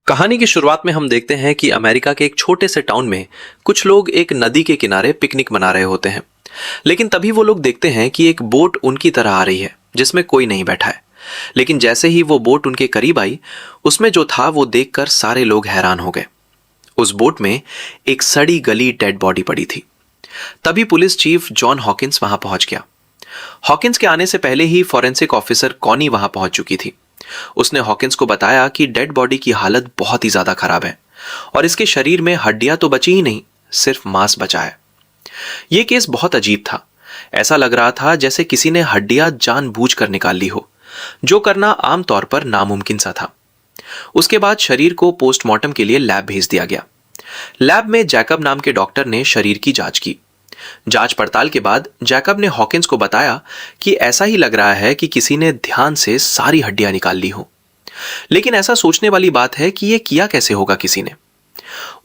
कहानी की शुरुआत में हम देखते हैं कि अमेरिका के एक छोटे से टाउन में कुछ लोग एक नदी के किनारे पिकनिक मना रहे होते हैं। लेकिन तभी वो लोग देखते हैं कि एक बोट उनकी तरह आ रही है जिसमें कोई नहीं बैठा है। लेकिन जैसे ही वो बोट उनके करीब आई, उसमें जो था वो देखकर सारे लोग हैरान हो गए। उस बोट में एक सड़ी गली डेड बॉडी पड़ी थी। तभी पुलिस चीफ जॉन हॉकिंस वहां पहुंच गया। हॉकिंस के आने से पहले ही फॉरेंसिक ऑफिसर कॉनी वहां पहुंच चुकी थी। उसने हॉकिंस को बताया कि डेड बॉडी की हालत बहुत ही ज्यादा खराब है और इसके शरीर में हड्डियां तो बची ही नहीं, सिर्फ मांस बचा है। यह केस बहुत अजीब था। ऐसा लग रहा था जैसे किसी ने हड्डियां जानबूझकर निकाल ली हो, जो करना आमतौर पर नामुमकिन सा था। उसके बाद शरीर को पोस्टमार्टम के लिए लैब भेज दिया गया। लैब में जैकब नाम के डॉक्टर ने शरीर की जांच की। जांच पड़ताल के बाद जैकब ने हॉकिंस को बताया कि ऐसा ही लग रहा है कि किसी ने ध्यान से सारी हड्डियां निकाल ली हो। लेकिन ऐसा सोचने वाली बात है कि यह किया कैसे होगा किसी ने।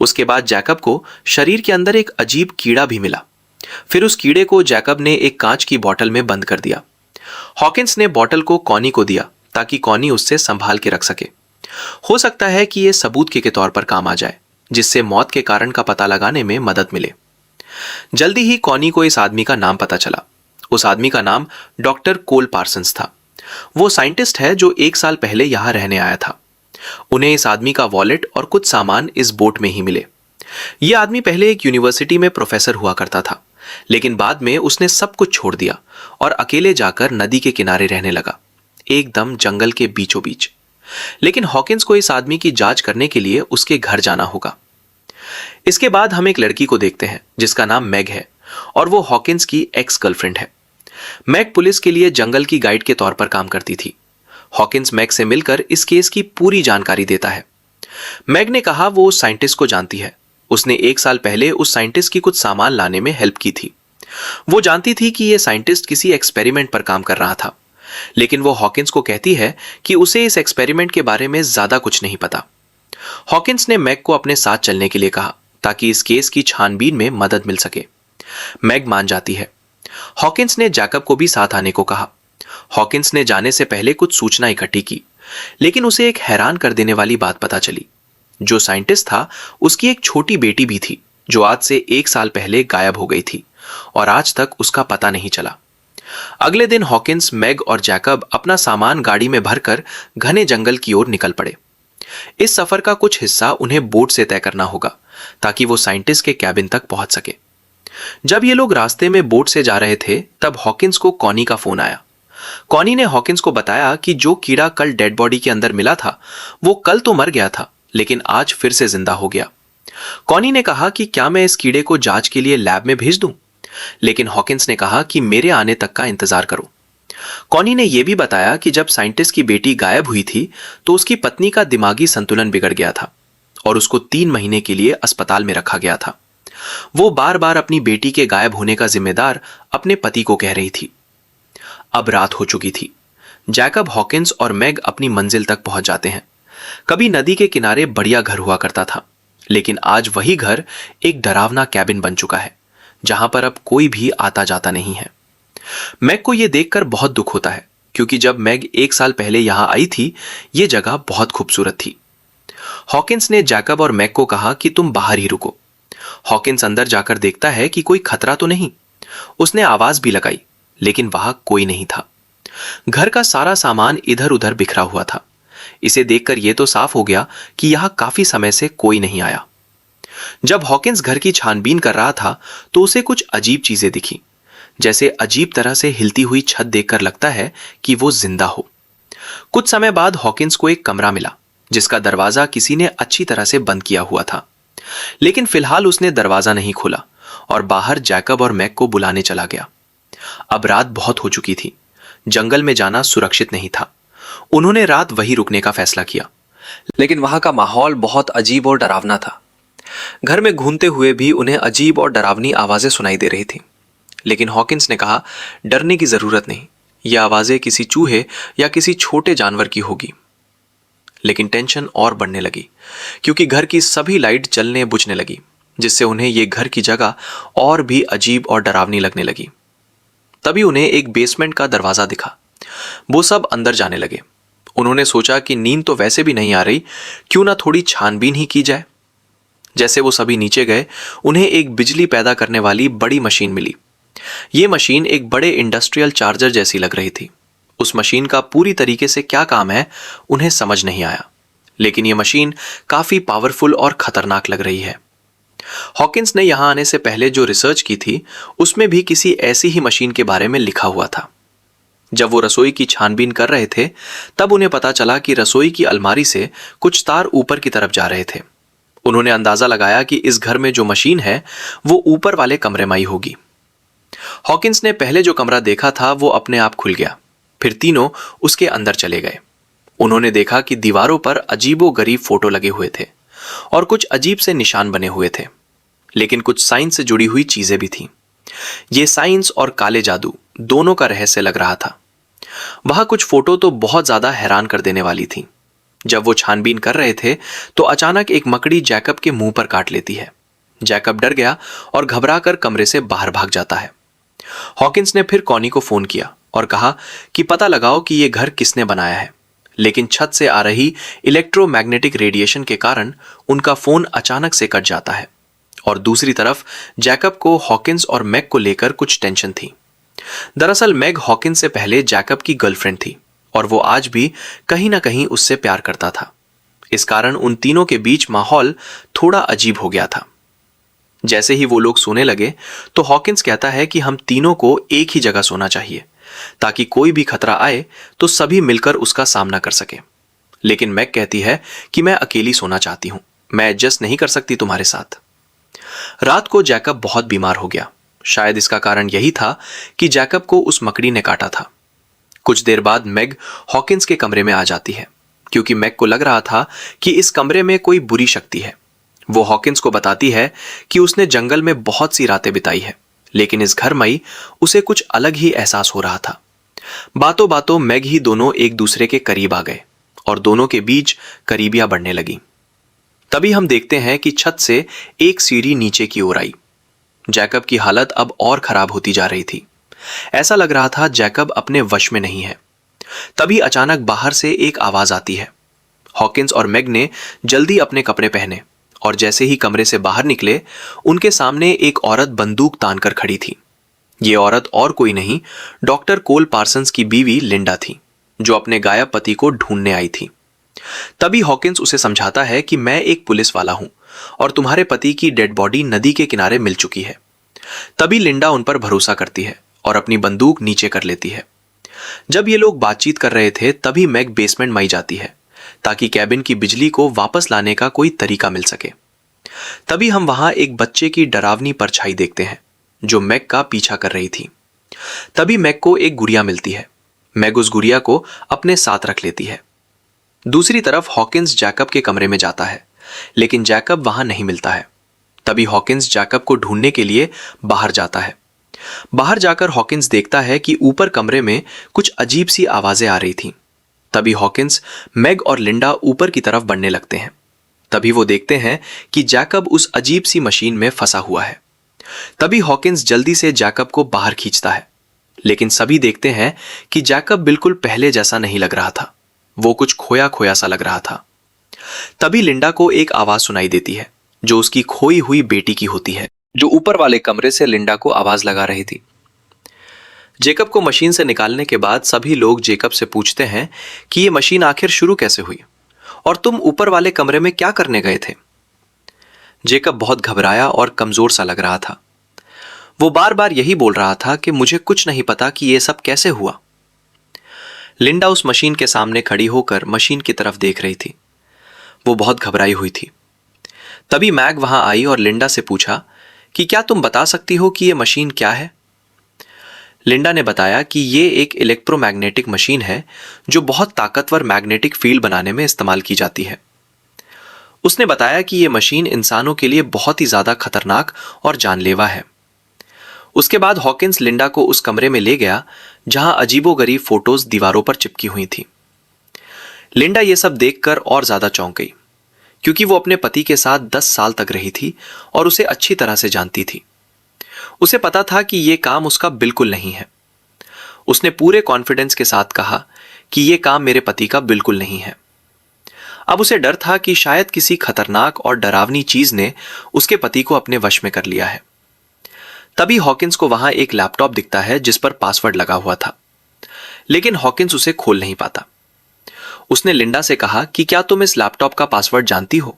उसके बाद जैकब को शरीर के अंदर एक अजीब कीड़ा भी मिला। फिर उस कीड़े को जैकब ने एक कांच की बोतल में बंद कर दिया। हॉकिंस ने बोतल को कॉनी को दिया ताकि कॉनी उससे संभाल के रख सके। हो सकता है कि यह सबूत के तौर पर काम आ जाए, जिससे मौत के कारण का पता लगाने में मदद मिले। जल्दी ही कॉनी को इस आदमी का नाम पता चला। उस आदमी का नाम डॉक्टर कोल पार्सन्स था। वो साइंटिस्ट है जो 1 साल पहले यहां रहने आया था। उन्हें इस आदमी का वॉलेट और कुछ सामान इस बोट में ही मिले। यह आदमी पहले एक यूनिवर्सिटी में प्रोफेसर हुआ करता था, लेकिन बाद में उसने सब कुछ छोड़ दिया और अकेले जाकर नदी के किनारे रहने लगा, एकदम जंगल के बीचों बीच। लेकिन हॉकिंस को इस आदमी की जांच करने के लिए उसके घर जाना होगा। इसके बाद हम एक लड़की को देखते हैं जिसका नाम मैग है और वो हॉकिंस की एक्स गर्लफ्रेंड है। मैग पुलिस के लिए जंगल की गाइड के तौर पर काम करती थी। हॉकिंस मैग से मिलकर इस केस की पूरी जानकारी देता है। मैग ने कहा वो उस साइंटिस्ट को जानती है। उसने 1 साल पहले उस साइंटिस्ट की कुछ सामान लाने में हेल्प की थी। वो जानती थी कि यह साइंटिस्ट किसी एक्सपेरिमेंट पर काम कर रहा था, लेकिन वो हॉकिंस को कहती है कि उसे इस एक्सपेरिमेंट के बारे में ज्यादा कुछ नहीं पता। हॉकिंस ने मैग को अपने साथ चलने के लिए कहा ताकि इस केस की छानबीन में मदद मिल सके। मैग मान जाती है। हॉकिंस ने जैकब को भी साथ आने को कहा। हॉकिंस ने जाने से पहले कुछ सूचना इकट्ठी की, लेकिन उसे एक हैरान कर देने वाली बात पता चली। जो साइंटिस्ट था उसकी एक छोटी बेटी भी थी जो आज से 1 साल पहले गायब हो गई थी और आज तक उसका पता नहीं चला। अगले दिन हॉकिंस, मैग और जैकब अपना सामान गाड़ी में भरकर घने जंगल की ओर निकल पड़े। इस सफर का कुछ हिस्सा उन्हें बोट से तय करना होगा ताकि वो साइंटिस्ट के कैबिन तक पहुंच सके। जब ये लोग रास्ते में बोट से जा रहे थे तब हॉकिंस को कॉनी का फोन आया। कॉनी ने हॉकिंस को बताया कि जो कीड़ा कल डेड बॉडी के अंदर मिला था वो कल तो मर गया था, लेकिन आज फिर से जिंदा हो गया। कॉनी ने कहा कि क्या मैं इस कीड़े को जांच के लिए लैब में भेज दूं, लेकिन हॉकिंस ने कहा कि मेरे आने तक का इंतजार करो। कॉनी ने यह भी बताया कि जब साइंटिस्ट की बेटी गायब हुई थी तो उसकी पत्नी का दिमागी संतुलन बिगड़ गया था और उसको 3 महीने के लिए अस्पताल में रखा गया था। वो बार बार अपनी बेटी के गायब होने का जिम्मेदार अपने पति को कह रही थी। अब रात हो चुकी थी। जैकब, हॉकिंस और मैग अपनी मंजिल तक पहुंच जाते हैं। कभी नदी के किनारे बढ़िया घर हुआ करता था, लेकिन आज वही घर एक डरावना कैबिन बन चुका है जहां पर अब कोई भी आता जाता नहीं है। मैग को यह देखकर बहुत दुख होता है, क्योंकि जब मैग 1 साल पहले यहां आई थी यह जगह बहुत खूबसूरत थी। हॉकिंस ने जैकब और मैग को कहा कि तुम बाहर ही रुको। हॉकिंस अंदर जाकर देखता है कि कोई खतरा तो नहीं। उसने आवाज भी लगाई, लेकिन वहां कोई नहीं था। घर का सारा सामान इधर उधर बिखरा हुआ था। इसे देखकर यह तो साफ हो गया कि यहां काफी समय से कोई नहीं आया। जब हॉकिंस घर की छानबीन कर रहा था तो उसे कुछ अजीब चीजें दिखी। जैसे अजीब तरह से हिलती हुई छत देखकर लगता है कि वो जिंदा हो। कुछ समय बाद हॉकिंस को एक कमरा मिला जिसका दरवाजा किसी ने अच्छी तरह से बंद किया हुआ था, लेकिन फिलहाल उसने दरवाजा नहीं खोला और बाहर जैकब और मैग को बुलाने चला गया। अब रात बहुत हो चुकी थी। जंगल में जाना सुरक्षित नहीं था। उन्होंने रात वहीं रुकने का फैसला किया, लेकिन वहां का माहौल बहुत अजीब और डरावना था। घर में घूमते हुए भी उन्हें अजीब और डरावनी आवाजें सुनाई दे रही थीं। लेकिन हॉकिंस ने कहा, डरने की जरूरत नहीं, ये आवाजें किसी चूहे या किसी छोटे जानवर की होगी। लेकिन टेंशन और बढ़ने लगी, क्योंकि घर की सभी लाइट जलने बुझने लगी, जिससे उन्हें ये घर की जगह और भी अजीब और डरावनी लगने लगी। तभी उन्हें एक बेसमेंट का दरवाजा दिखा। वो सब अंदर जाने लगे। उन्होंने सोचा कि नींद तो वैसे भी नहीं आ रही, क्यों ना थोड़ी छानबीन ही की जाए। जैसे वो सभी नीचे गए, उन्हें एक बिजली पैदा करने वाली बड़ी मशीन मिली। ये मशीन एक बड़े इंडस्ट्रियल चार्जर जैसी लग रही थी। उस मशीन का पूरी तरीके से क्या काम है, उन्हें समझ नहीं आया, लेकिन ये मशीन काफी पावरफुल और खतरनाक लग रही है। हॉकिंस ने यहां आने से पहले जो रिसर्च की थी, उसमें भी किसी ऐसी ही मशीन के बारे में लिखा हुआ था। जब वो रसोई की छानबीन कर रहे थे, तब उन्हें पता चला कि रसोई की अलमारी से कुछ तार ऊपर की तरफ जा रहे थे। उन्होंने अंदाजा लगाया कि इस घर में जो मशीन है, वो ऊपर वाले कमरे में ही होगी। हॉकिंस ने पहले जो कमरा देखा था, वो अपने आप खुल गया। फिर तीनों उसके अंदर चले गए। उन्होंने देखा कि दीवारों पर अजीबोगरीब फोटो लगे हुए थे और कुछ अजीब से निशान बने हुए थे, लेकिन कुछ साइंस से जुड़ी हुई चीजें भी थीं। ये साइंस और काले जादू दोनों का रहस्य लग रहा था। वहां कुछ फोटो तो बहुत ज्यादा हैरान कर देने वाली थी। जब वो छानबीन कर रहे थे, तो अचानक एक मकड़ी जैकब के मुंह पर काट लेती है। जैकब डर गया और घबराकर कमरे से बाहर भाग जाता है। हॉकिंस ने फिर कॉनी को फोन किया और कहा कि पता लगाओ कि यह घर किसने बनाया है, लेकिन छत से आ रही इलेक्ट्रोमैग्नेटिक रेडिएशन के कारण उनका फोन अचानक से कट जाता है। और दूसरी तरफ जैकब को हॉकिंस और मैग को लेकर कुछ टेंशन थी। दरअसल मैग हॉकिंस से पहले जैकब की गर्लफ्रेंड थी और वो आज भी कहीं ना कहीं उससे प्यार करता था। इस कारण उन तीनों के बीच माहौल थोड़ा अजीब हो गया था। जैसे ही वो लोग सोने लगे, तो हॉकिंस कहता है कि हम तीनों को एक ही जगह सोना चाहिए, ताकि कोई भी खतरा आए तो सभी मिलकर उसका सामना कर सके। लेकिन मैग कहती है कि मैं अकेली सोना चाहती हूं, मैं एडजस्ट नहीं कर सकती तुम्हारे साथ। रात को जैकब बहुत बीमार हो गया। शायद इसका कारण यही था कि जैकब को उस मकड़ी ने काटा था। कुछ देर बाद मैग हॉकिंस के कमरे में आ जाती है, क्योंकि मैग को लग रहा था कि इस कमरे में कोई बुरी शक्ति है। वो हॉकिंस को बताती है कि उसने जंगल में बहुत सी रातें बिताई है, लेकिन इस घर में ही उसे कुछ अलग ही एहसास हो रहा था। बातों बातों मैग ही दोनों एक दूसरे के करीब आ गए और दोनों के बीच करीबियां बढ़ने लगी। तभी हम देखते हैं कि छत से एक सीढ़ी नीचे की ओर आई। जैकब की हालत अब और खराब होती जा रही थी। ऐसा लग रहा था जैकब अपने वश में नहीं है। तभी अचानक बाहर से एक आवाज आती है। हॉकिंस और मैग ने जल्दी अपने कपड़े पहने और जैसे ही कमरे से बाहर निकले, उनके सामने एक औरत बंदूक तानकर खड़ी थी। ये औरत और कोई नहीं, डॉक्टर कोल पार्सन्स की बीवी लिंडा थी, जो अपने गायब पति को ढूंढने आई थी। तभी हॉकिंस उसे समझाता है कि मैं एक पुलिस वाला हूं और तुम्हारे पति की डेड बॉडी नदी के किनारे मिल चुकी है। तभी लिंडा उन पर भरोसा करती है और अपनी बंदूक नीचे कर लेती है। जब ये लोग बातचीत कर रहे थे, तभी मैग बेसमेंट में जाती है, ताकि कैबिन की बिजली को वापस लाने का कोई तरीका मिल सके। तभी हम वहां एक बच्चे की डरावनी परछाई देखते हैं, जो मैग का पीछा कर रही थी। तभी मैग को एक गुड़िया मिलती है। मैग उस गुड़िया को अपने साथ रख लेती है। दूसरी तरफ हॉकिंस जैकब के कमरे में जाता है, लेकिन जैकब वहां नहीं मिलता है। तभी हॉकिंस जैकब को ढूंढने के लिए बाहर जाता है। बाहर जाकर हॉकिंस देखता है कि ऊपर कमरे में कुछ अजीब सी आवाजें आ रही थीं। तभी हॉकिंस मैग और लिंडा ऊपर की तरफ बढ़ने लगते हैं। तभी वो देखते हैं कि जैकब उस अजीब सी मशीन में फंसा हुआ है। तभी हॉकिंस जल्दी से जैकब को बाहर खींचता है, लेकिन सभी देखते हैं कि जैकब बिल्कुल पहले जैसा नहीं लग रहा था। वो कुछ खोया खोया सा लग रहा था। तभी लिंडा को एक आवाज सुनाई देती है, जो उसकी खोई हुई बेटी की होती है, जो ऊपर वाले कमरे से लिंडा को आवाज लगा रही थी। जेकब को मशीन से निकालने के बाद सभी लोग जेकब से पूछते हैं कि ये मशीन आखिर शुरू कैसे हुई और तुम ऊपर वाले कमरे में क्या करने गए थे। जेकब बहुत घबराया और कमजोर सा लग रहा था। वो बार बार यही बोल रहा था कि मुझे कुछ नहीं पता कि यह सब कैसे हुआ। लिंडा उस मशीन के सामने खड़ी होकर मशीन की तरफ देख रही थी। वो बहुत घबराई हुई थी। तभी मैग वहां आई और लिंडा से पूछा कि क्या तुम बता सकती हो कि यह मशीन क्या है। लिंडा ने बताया कि यह एक इलेक्ट्रोमैग्नेटिक मशीन है, जो बहुत ताकतवर मैग्नेटिक फील्ड बनाने में इस्तेमाल की जाती है। उसने बताया कि यह मशीन इंसानों के लिए बहुत ही ज्यादा खतरनाक और जानलेवा है। उसके बाद हॉकिंस लिंडा को उस कमरे में ले गया जहां अजीबोगरीब फोटोज दीवारों पर चिपकी हुई थी। लिंडा यह सब देखकर और ज्यादा चौंक गई, क्योंकि वो अपने पति के साथ 10 साल तक रही थी और उसे अच्छी तरह से जानती थी। उसे पता था कि यह काम उसका बिल्कुल नहीं है। उसने पूरे कॉन्फिडेंस के साथ कहा कि ये काम मेरे पति का बिल्कुल नहीं है। अब उसे डर था कि शायद किसी खतरनाक और डरावनी चीज ने उसके पति को अपने वश में कर लिया है। तभी हॉकिंस को वहां एक लैपटॉप दिखता है जिस पर पासवर्ड लगा हुआ था, लेकिन हॉकिंस उसे खोल नहीं पाता। उसने लिंडा से कहा कि क्या तुम इस लैपटॉप का पासवर्ड जानती हो?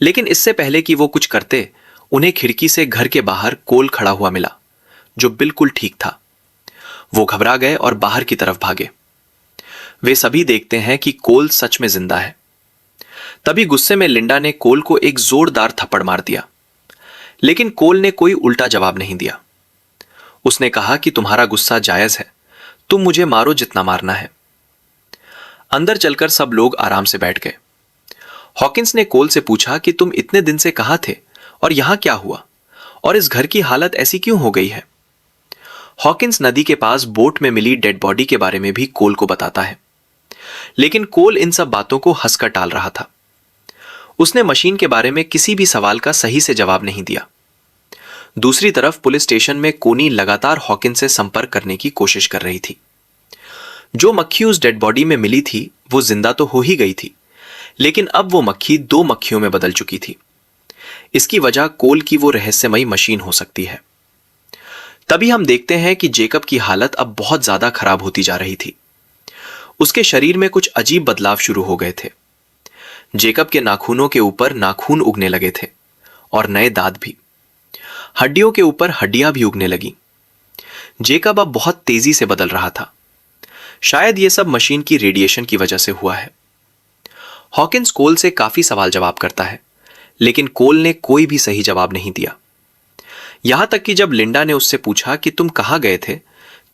लेकिन इससे पहले कि वो कुछ करते, उन्हें खिड़की से घर के बाहर कोल खड़ा हुआ मिला, जो बिल्कुल ठीक था। वो घबरा गए और बाहर की तरफ भागे। वे सभी देखते हैं कि कोल सच में जिंदा है। तभी गुस्से में लिंडा ने कोल को एक जोरदार थप्पड़ मार दिया, लेकिन कोल ने कोई उल्टा जवाब नहीं दिया। उसने कहा कि तुम्हारा गुस्सा जायज है, तुम मुझे मारो जितना मारना है। अंदर चलकर सब लोग आराम से बैठ गए। हॉकिंस ने कोल से पूछा कि तुम इतने दिन से कहां थे और यहां क्या हुआ, और इस घर की हालत ऐसी क्यों हो गई है? हॉकिंस नदी के पास बोट में मिली डेड बॉडी के बारे में भी कोल को बताता है, लेकिन कोल इन सब बातों को हंसकर टाल रहा था। उसने मशीन के बारे में किसी भी सवाल का सही से जवाब नहीं दिया। दूसरी तरफ पुलिस स्टेशन में कोनी लगातार हॉकिंस से संपर्क करने की कोशिश कर रही थी। जो मक्खी उस डेड बॉडी में मिली थी वो जिंदा तो हो ही गई थी, लेकिन अब वो मक्खी 2 मक्खियों में बदल चुकी थी। इसकी वजह कोल की वो रहस्यमयी मशीन हो सकती है। तभी हम देखते हैं कि जेकब की हालत अब बहुत ज्यादा खराब होती जा रही थी। उसके शरीर में कुछ अजीब बदलाव शुरू हो गए थे। जेकब के नाखूनों के ऊपर नाखून उगने लगे थे और नए दांत भी। हड्डियों के ऊपर हड्डियां भी उगने लगी। जेकब अब बहुत तेजी से बदल रहा था। शायद यह सब मशीन की रेडिएशन की वजह से हुआ है। हॉकिंस कोल से काफी सवाल जवाब करता है, लेकिन कोल ने कोई भी सही जवाब नहीं दिया। यहां तक कि जब लिंडा ने उससे पूछा कि तुम कहां गए थे,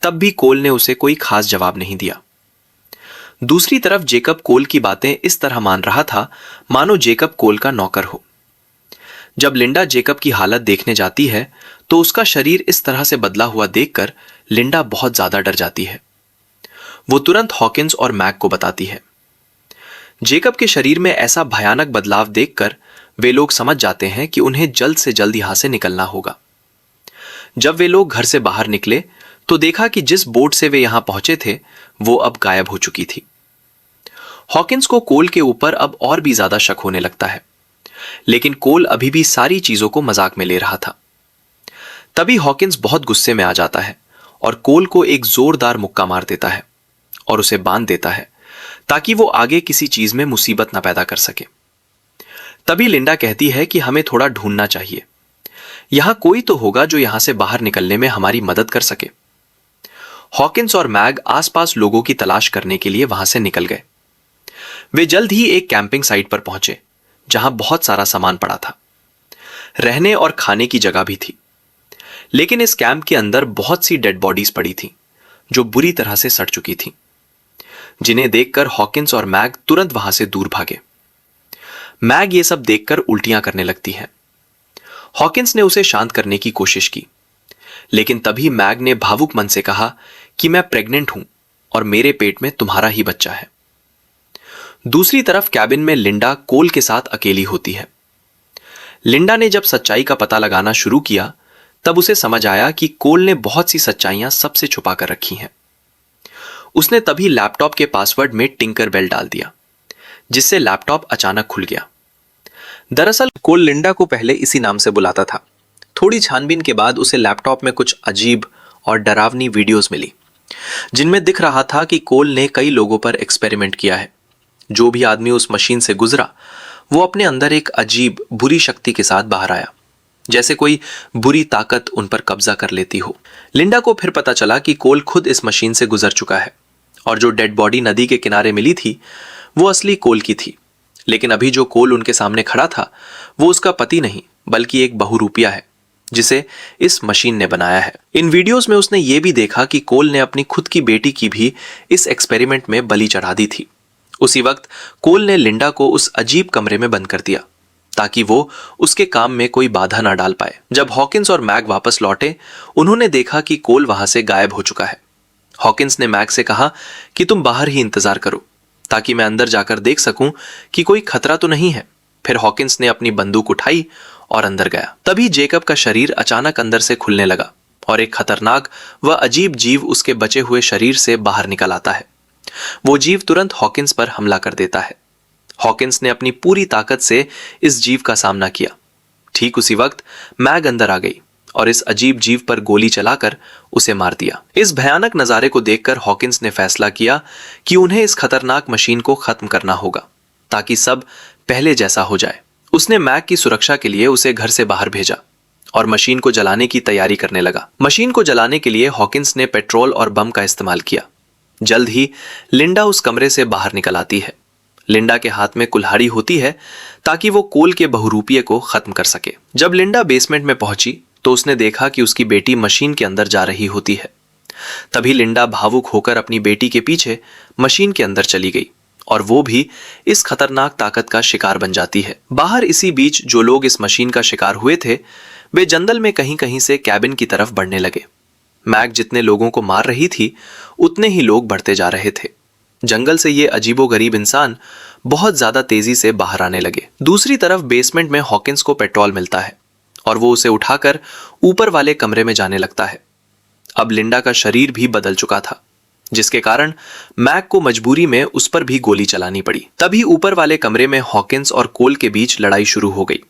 तब भी कोल ने उसे कोई खास जवाब नहीं दिया। दूसरी तरफ जेकब कोल की बातें इस तरह मान रहा था मानो जेकब कोल का नौकर हो। जब लिंडा जेकब की हालत देखने जाती है तो उसका शरीर इस तरह से बदला हुआ देखकर लिंडा बहुत ज्यादा डर जाती है। वो तुरंत हॉकिंस और मैग को बताती है। जेकब के शरीर में ऐसा भयानक बदलाव देखकर वे लोग समझ जाते हैं कि उन्हें जल्द से जल्द यहां से निकलना होगा। जब वे लोग घर से बाहर निकले तो देखा कि जिस बोट से वे यहां पहुंचे थे वो अब गायब हो चुकी थी। हॉकिंस को कोल के ऊपर अब और भी ज्यादा शक होने लगता है, लेकिन कोल अभी भी सारी चीजों को मजाक में ले रहा था। तभी हॉकिंस बहुत गुस्से में आ जाता है और कोल को एक जोरदार मुक्का मार देता है और उसे बांध देता है ताकि वो आगे किसी चीज में मुसीबत ना पैदा कर सके। तभी लिंडा कहती है कि हमें थोड़ा ढूंढना चाहिए, यहां कोई तो होगा जो यहां से बाहर निकलने में हमारी मदद कर सके। हॉकिंस और मैग आसपास लोगों की तलाश करने के लिए वहां से निकल गए। वे जल्द ही एक कैंपिंग साइट पर पहुंचे जहां बहुत सारा सामान पड़ा था। रहने और खाने की जगह भी थी, लेकिन इस कैंप के अंदर बहुत सी डेड बॉडीज पड़ी थी जो बुरी तरह से सड़ चुकी थी, जिन्हें देखकर हॉकिंस और मैग तुरंत वहां से दूर भागे। मैग ये सब देखकर उल्टियां करने लगती है। हॉकिंस ने उसे शांत करने की कोशिश की, लेकिन तभी मैग ने भावुक मन से कहा कि मैं प्रेग्नेंट हूं और मेरे पेट में तुम्हारा ही बच्चा है। दूसरी तरफ कैबिन में लिंडा कोल के साथ अकेली होती है। लिंडा ने जब सच्चाई का पता लगाना शुरू किया तब उसे समझ आया कि कोल ने बहुत सी सच्चाइयां सबसे छुपा कर रखी हैं। उसने तभी लैपटॉप के पासवर्ड में टिंकर बेल डाल दिया, जिससे लैपटॉप अचानक खुल गया। दरअसल कोल लिंडा को पहले इसी नाम से बुलाता था। थोड़ी छानबीन के बाद उसे लैपटॉप में कुछ अजीब और डरावनी वीडियोस मिली, जिनमें दिख रहा था कि कोल ने कई लोगों पर एक्सपेरिमेंट किया है। जो भी आदमी उस मशीन से गुजरा वो अपने अंदर एक अजीब बुरी शक्ति के साथ बाहर आया, जैसे कोई बुरी ताकत उन पर कब्जा कर लेती हो। लिंडा को फिर पता चला कि कोल खुद इस मशीन से गुजर चुका है और जो डेड बॉडी नदी के किनारे मिली थी वो असली कोल की थी। लेकिन अभी जो कोल उनके सामने खड़ा था वो उसका पति नहीं बल्कि एक बहुरूपिया है जिसे इस मशीन ने बनाया है। इन वीडियोस में उसने ये भी देखा कि कोल ने अपनी खुद की बेटी की भी इस एक्सपेरिमेंट में बलि चढ़ा दी थी। उसी वक्त कोल ने लिंडा को उस अजीब कमरे में बंद कर दिया ताकि वो उसके काम में कोई बाधा ना डाल पाए। जब हॉकिंस और मैग वापस लौटे उन्होंने देखा कि कोल वहां से गायब हो चुका है। हॉकिंस ने मैग से कहा कि तुम बाहर ही इंतजार करो ताकि मैं अंदर जाकर देख सकूं कि कोई खतरा तो नहीं है। फिर हॉकिंस ने अपनी बंदूक उठाई और अंदर गया। तभी जेकब का शरीर अचानक अंदर से खुलने लगा और एक खतरनाक व अजीब जीव उसके बचे हुए शरीर से बाहर निकल आता है। वो जीव तुरंत हॉकिंस पर हमला कर देता है। हॉकिंस ने अपनी पूरी ताकत से इस जीव का सामना किया। ठीक उसी वक्त मैग अंदर आ गई और इस अजीब जीव पर गोली चलाकर उसे मार दिया। इस भयानक नजारे को देखकर हॉकिंस ने फैसला किया कि उन्हें इस खतरनाक मशीन को खत्म करना होगा ताकि सब पहले जैसा हो जाए। उसने मैग की सुरक्षा के लिए उसे घर से बाहर भेजा और मशीन को जलाने की तैयारी करने लगा। मशीन को जलाने के लिए हॉकिंस ने पेट्रोल और बम का इस्तेमाल किया। जल्द ही लिंडा उस कमरे से बाहर निकल आती है। लिंडा के हाथ में कुल्हाड़ी होती है ताकि वो कोल के बहुरूपिये को खत्म कर सके। जब लिंडा बेसमेंट में पहुंची तो उसने देखा कि उसकी बेटी मशीन के अंदर जा रही होती है। तभी लिंडा भावुक होकर अपनी बेटी के पीछे मशीन के अंदर चली गई और वो भी इस खतरनाक ताकत का शिकार बन जाती है। बाहर इसी बीच जो लोग इस मशीन का शिकार हुए थे वे जंगल में कहीं कहीं से कैबिन की तरफ बढ़ने लगे। मैग जितने लोगों को मार रही थी उतने ही लोग बढ़ते जा रहे थे। जंगल से ये अजीबोगरीब इंसान बहुत ज्यादा तेजी से बाहर आने लगे। दूसरी तरफ बेसमेंट में हॉकिंस को पेट्रोल मिलता है और वो उसे उठाकर ऊपर वाले कमरे में जाने लगता है। अब लिंडा का शरीर भी बदल चुका था, जिसके कारण मैग को मजबूरी में उस पर भी गोली चलानी पड़ी। तभी ऊपर वाले कमरे में हॉकिंस और कोल के बीच लड़ाई शुरू हो गई।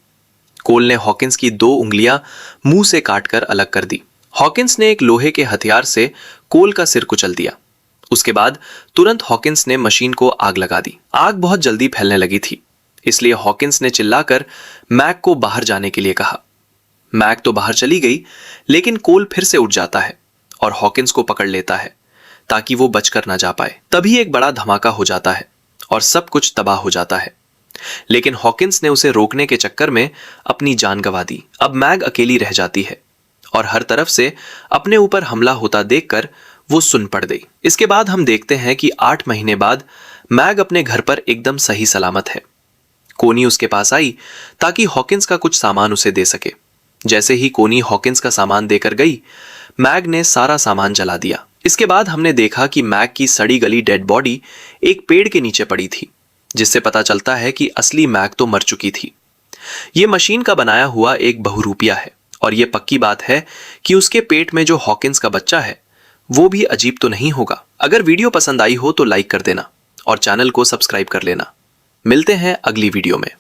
कोल ने हॉकिंस की 2 उंगलियां मुंह से काटकर अलग कर दी। हॉकिंस ने एक लोहे के हथियार से कोल का सिर कुचल दिया। उसके बाद तुरंत हॉकिंस ने मशीन को आग लगा दी। आग बहुत जल्दी फैलने लगी थी, इसलिए हॉकिंस ने चिल्लाकर मैग को बाहर जाने के लिए कहा। मैग तो बाहर चली गई, लेकिन कोल फिर से उठ जाता है और हॉकिंस को पकड़ लेता है ताकि वो बचकर ना जा पाए। तभी एक बड़ा धमाका हो जाता है और सब कुछ तबाह हो जाता है, लेकिन हॉकिंस ने उसे रोकने के चक्कर में अपनी जान गंवा दी। अब मैग अकेली रह जाती है और हर तरफ से अपने ऊपर हमला होता देखकर वो सुन पड़ गई। इसके बाद हम देखते हैं कि 8 महीने बाद मैग अपने घर पर एकदम सही सलामत है। कोनी उसके पास आई ताकि हॉकिंस का कुछ सामान उसे दे सके। जैसे ही कोनी हॉकिंस का सामान देकर गई, मैग ने सारा सामान जला दिया। इसके बाद हमने देखा कि मैग की सड़ी गली डेड बॉडी एक पेड़ के नीचे पड़ी थी, जिससे पता चलता है कि असली मैग तो मर चुकी थी। ये मशीन का बनाया हुआ एक बहुरूपिया है और ये पक्की बात है कि उसके पेट में जो हॉकिंस का बच्चा है वो भी अजीब तो नहीं होगा। अगर वीडियो पसंद आई हो तो लाइक कर देना और चैनल को सब्सक्राइब कर लेना। मिलते हैं अगली वीडियो में।